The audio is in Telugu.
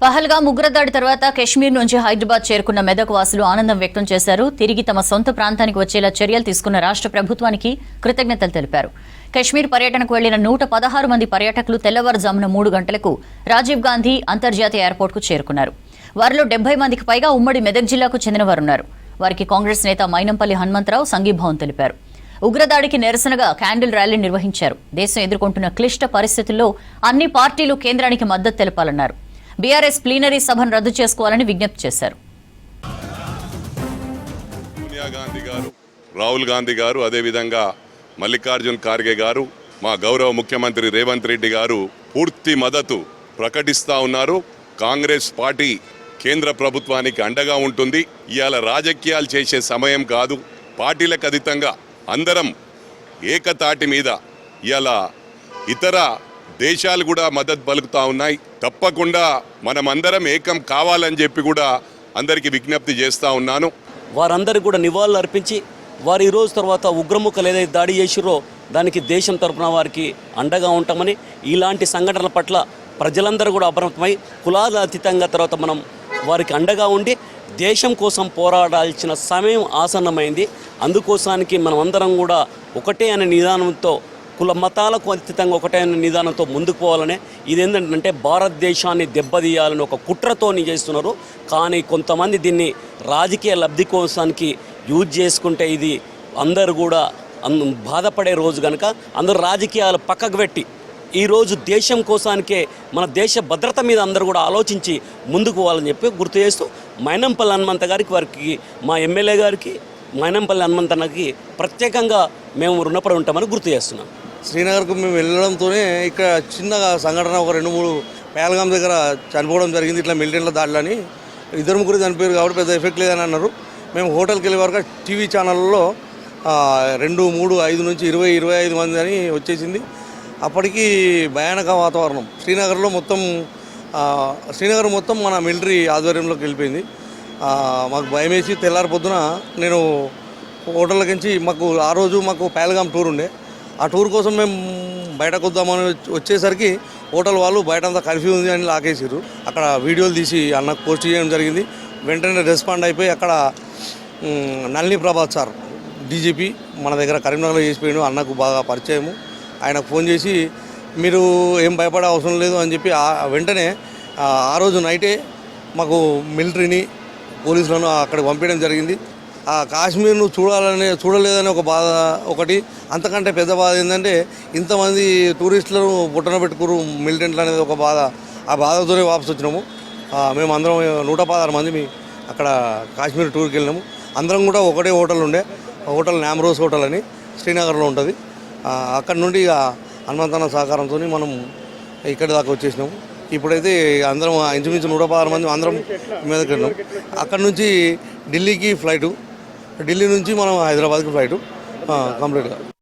పహల్గాం ఉగ్రదాడి తర్వాత కశ్మీర్ నుంచి హైదరాబాద్ చేరుకున్న మెదక్ వాసులు ఆనందం వ్యక్తం చేశారు. తిరిగి తమ సొంత ప్రాంతానికి వచ్చేలా చర్యలు తీసుకున్న రాష్ట్ర ప్రభుత్వానికి కృతజ్ఞతలు తెలిపారు. కశ్మీర్ పర్యటనకు వెళ్లిన 116 మంది పర్యాటకులు తెల్లవారుజామున 3 గంటలకు రాజీవ్ గాంధీ అంతర్జాతీయ ఎయిర్పోర్టుకు చేరుకున్నారు. వారిలో 70 మందికి పైగా ఉమ్మడి మెదక్ జిల్లాకు చెందినవారున్నారు. వారికి కాంగ్రెస్ నేత మైనంపల్లి హనుమంతరావు సంఘీభావం తెలిపారు. ఉగ్రదాడికి నిరసనగా క్యాండిల్ ర్యాలీ నిర్వహించారు. దేశం ఎదుర్కొంటున్న క్లిష్ట పరిస్థితుల్లో అన్ని పార్టీలు కేంద్రానికి మద్దతు తెలపాలన్నారు. బీఆర్ఎస్ ప్లీనరీ సభను రద్దు చేసుకోవాలని విజ్ఞప్తి చేశారు. సోనియా గాంధీ గారు, రాహుల్ గాంధీ గారు, అదేవిధంగా మల్లికార్జున్ ఖార్గే గారు, మా గౌరవ ముఖ్యమంత్రి రేవంత్ రెడ్డి గారు పూర్తి మద్దతు ప్రకటిస్తూ ఉన్నారు. కాంగ్రెస్ పార్టీ కేంద్ర ప్రభుత్వానికి అండగా ఉంటుంది. ఇవాళ రాజకీయాలు చేసే సమయం కాదు. పార్టీలకు అతీతంగా అందరం ఏకతాటి మీద ఇవాళ ఇతర దేశాలు కూడా మద్దతు పలుకుతా ఉన్నాయి. తప్పకుండా మనమందరం ఏకం కావాలని చెప్పి కూడా అందరికీ విజ్ఞప్తి చేస్తూ ఉన్నాను. వారందరికీ కూడా నివాళులు అర్పించి వారు ఈ రోజు తర్వాత ఉగ్రముఖలు ఏదైతే దాడి చేసిరో దానికి దేశం తరపున వారికి అండగా ఉంటామని, ఇలాంటి సంఘటనల పట్ల ప్రజలందరూ కూడా అప్రమత్తమై కులాల అతీతంగా తర్వాత మనం వారికి అండగా ఉండి దేశం కోసం పోరాడాల్సిన సమయం ఆసన్నమైంది. అందుకోసానికి మనం అందరం కూడా ఒకటే అనే నిదానంతో, కుల మతాలకు అతీతంగా ఒకటే అనే నిదానంతో ముందుకు పోవాలనే, ఇదేంటంటే భారతదేశాన్ని దెబ్బతీయాలని ఒక కుట్రతోని చేస్తున్నారు. కానీ కొంతమంది దీన్ని రాజకీయ లబ్ధి కోసానికి యూజ్ చేసుకుంటే ఇది అందరూ కూడా బాధపడే రోజు కనుక అందరూ రాజకీయాలు పక్కకు పెట్టి ఈరోజు దేశం కోసానికే, మన దేశ భద్రత మీద అందరూ కూడా ఆలోచించి ముందుకు పోవాలని చెప్పి గుర్తు చేస్తూ మైనంపల్లి హనుమంత గారికి, వారికి మా ఎమ్మెల్యే గారికి మైనంపల్లి హనుమంతన్నకి ప్రత్యేకంగా మేము రుణపడి ఉంటామని గుర్తు చేస్తున్నాం. శ్రీనగర్కు మేము వెళ్ళడంతోనే ఇక్కడ చిన్నగా సంఘటన ఒక 2-3 పహల్గాం దగ్గర చనిపోవడం జరిగింది. ఇట్లా మిలిటెంట్ల దాడులని 2-3 చనిపోయారు కాబట్టి పెద్ద ఎఫెక్ట్ లేదని అన్నారు. మేము హోటల్కి వెళ్ళే వరకు టీవీ ఛానల్లో 2, 3, 5 నుంచి 20, 25 మంది అని వచ్చేసింది. అప్పటికి భయానక వాతావరణం శ్రీనగర్ మొత్తం మన మిలిటరీ ఆధ్వర్యంలోకి వెళ్ళిపోయింది. మాకు భయం వేసి తెల్లారి పొద్దున నేను హోటల్లోకించి ఆ రోజు మాకు పహల్గాం టూర్ ఉండే. ఆ టూర్ కోసం మేము బయటకు వద్దామని వచ్చేసరికి హోటల్ వాళ్ళు బయట అంతా కర్ఫ్యూ ఉంది అని లాకేసారు. అక్కడ వీడియోలు తీసి అన్నకు పోస్ట్ చేయడం జరిగింది. వెంటనే రెస్పాండ్ అయిపోయి అక్కడ నళిని ప్రభాత్ సార్ డీజీపీ మన దగ్గర కరీంనగర్లో చేసిపోయాడు. అన్నకు బాగా పరిచయము. ఆయనకు ఫోన్ చేసి మీరు ఏం భయపడే అవసరం లేదు అని చెప్పి వెంటనే ఆ రోజు నైటే మాకు మిలిటరీని, పోలీసులను అక్కడికి పంపించడం జరిగింది. ఆ కాశ్మీర్ను చూడలేదని ఒక బాధ ఒకటి. అంతకంటే పెద్ద బాధ ఏంటంటే ఇంతమంది టూరిస్టులను పుట్టన పెట్టుకురు మిలిటెంట్లు అనేది ఒక బాధ. ఆ బాధతోనే వాపసు వచ్చినాము. మేము అందరం 116 మంది అక్కడ కాశ్మీర్ టూర్కి వెళ్ళినాము. అందరం కూడా ఒకటే హోటల్ ఉండే, హోటల్ నామ్రోజ్ హోటల్ అని శ్రీనగర్లో ఉంటుంది. అక్కడి నుండి ఇక హనుమంతన్న సహకారంతో మనం ఇక్కడి దాకా వచ్చేసినాము. ఇప్పుడైతే అందరం ఇంచుమించు 116 మంది అందరం మీదకి వెళ్ళినాం. అక్కడ నుంచి ఢిల్లీకి ఫ్లైటు, ఢిల్లీ నుంచి మనం హైదరాబాద్కి ఫ్లైటు కంప్లీట్గా.